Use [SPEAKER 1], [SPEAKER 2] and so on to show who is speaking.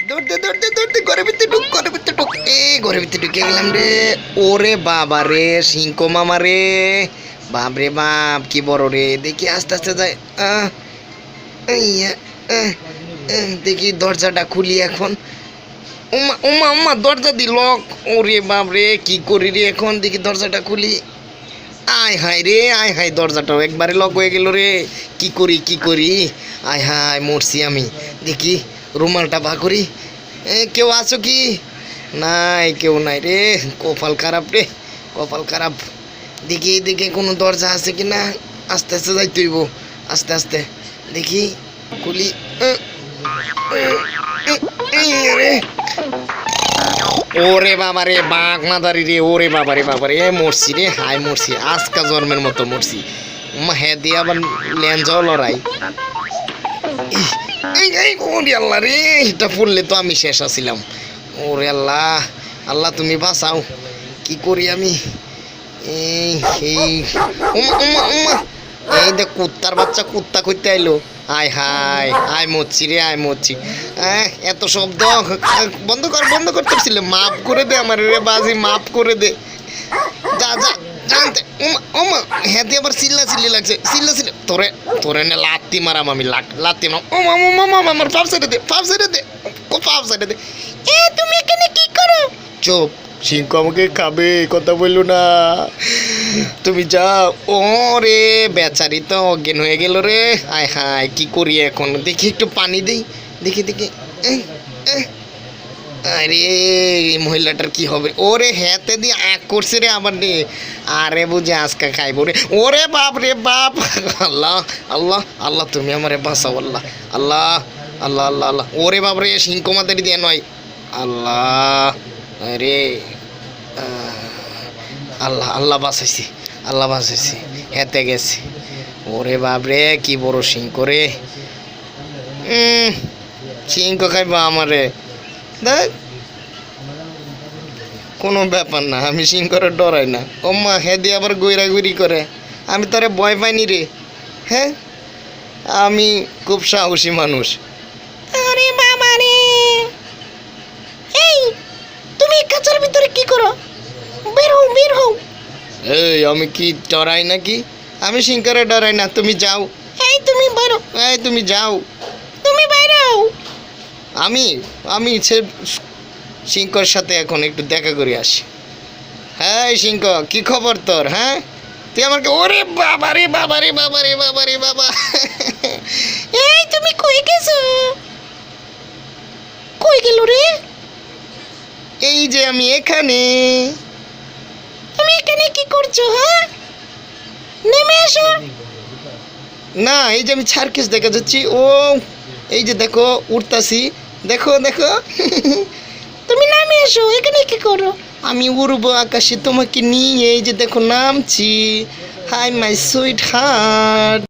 [SPEAKER 1] দৌড়তে ঘরের ভিতরে ঢুক, ঘরের ভিতরে ঢুক। ঘরের ভিতরে ঢুকে গেলাম রে। ওরে বাবা রে, সিংকো মামা রে, বাপ রে বাপ, কি বড় রে। দেখি আস্তে আস্তে যায়। দেখি দরজাটা খুলি এখন। উমা উমা উমা, দরজা দি লক। ওরে বাপ রে, কি করি রে এখন। দেখি দরজাটা খুলি। আয় হায় রে, আয় হায়, দরজাটাও একবারে লক হয়ে গেল রে। কি করি কি করি, আয় হায়, মরছি আমি। দেখি রুমালটা বা করি। কেউ আছো কি? নাই, কেউ নাই রে। কপাল খারাপ রে, কপাল খারাপ। দেখি দেখি কোনো দরজা আছে কি না। আস্তে আস্তে যাইতে হইব, আস্তে আস্তে। দেখি খুলি। রে, ওরে বাবা রে, বাঘ মাদারি রে। ওরে বাবা রে, বাবা রে, মরছি রে, হাই মরছি। আজকা জন্মের মতো মরছি। হ্যাঁ দিয়ে আবার লেঞ্জাও লড়াই। ওরে আল্লাহ রে, এটা পড়লে তো আমি শেষ আছিলাম। ওরে আল্লাহ, আল্লাহ তুমি বাঁচাও। কি করি আমি? এই এই উমা উমা উমা, এই দেখ কুত্তার বাচ্চা কুত্তা করতে আইলো। আয় হায়, আয় মরছি রে, আয় মরছি। এত শব্দ বন্ধ কর, বন্ধ করতেছিল। মাফ করে দে আমার রে বাজি, মাফ করে দে। যা যা জানতে। ওমা ওমা, হ্যাঁ দিয়ে আবার চিল্লা চিল্লি লাগছে, চিল্লা চিল্লি। তোরে তোরে না লাত্তি মারাম আমি, লাত্তি মারাম। ওমা ওমা মামা, আমার পাপ ছেড়ে দে, পাপ ছেড়ে দে, পাপ ছেড়ে দে। তুমি এখানে কি করো? চুপ, সিংহ আমাকে খাবে, কথা বললো না। তুমি যাও। ও রে, বেচারি তো অজ্ঞান হয়ে গেল রে। আয় হায়, কি করি এখন? দেখি একটু পানি দিই, দেখি দেখি। আরে এই মহিলাটার কি হবে? ওরে হেতে দিয়ে আঁক করছে রে আবার রে। আরে বুঝে আজকা খাইব রে। ওরে বাপ রে বাপ, আল্লাহ আল্লাহ আল্লাহ, তুমি আমারে বাঁচাও আল্লাহ, আল্লাহ আল্লাহ আল্লাহ আল্লাহ। ওরে বাপ রে, সিংহ মাতারি দিয়ে নয়। আল্লাহ, আরে আল্লাহ আল্লাহ বাঁচাইছি, আল্লাহ বাঁচাইছি। হেতে গেছে। ওরে বাপ রে, কি বড় সিংহ রে। সিংহ খাইবা আমারে? দেখ, কোনো ব্যাপার না, আমি সিংহরে ডরাই না। ও মা, হ্যাঁ দিয়ে আবার গৈরাগুড়ি করে। আমি তারে ভয় পাইনি রে। হ্যাঁ, আমি খুব সাহসী মানুষ। আরে বাবা রে, এই তুমি কাঁচার ভিতরে কি করো? বের হও, বের হও। এই আমি কি ডরাই নাকি? আমি সিংহরে ডরাই না, তুমি যাও। এই তুমি বাইরো, এই তুমি যাও, তুমি বাইরো। আমি আমি সে সিংহর সাথে এখন একটু দেখা করে আসি। হ্যাঁ সিংহ, কি খবর তোর? হ্যাঁ, তুই আমাকে। ওরে বাবা রে, বাবা রে, বাবা রে, বাবা রে, বাবা। এই তুমি কই গেছো? কই গেল রে? এই যে আমি এখানে। তুমি এখানে কি করছো? হ্যাঁ, নেমে এসো। না, এই যে আমি সার্কাস দেখা যাচ্ছি। ও এই যে দেখো, উড়তাছি, দেখো দেখো। তুমি নামে এসো, এখানে কি করো? আমি উড়বো আকাশে তোমাকে নিয়ে, এই যে দেখো নামছি। Hi my sweet heart.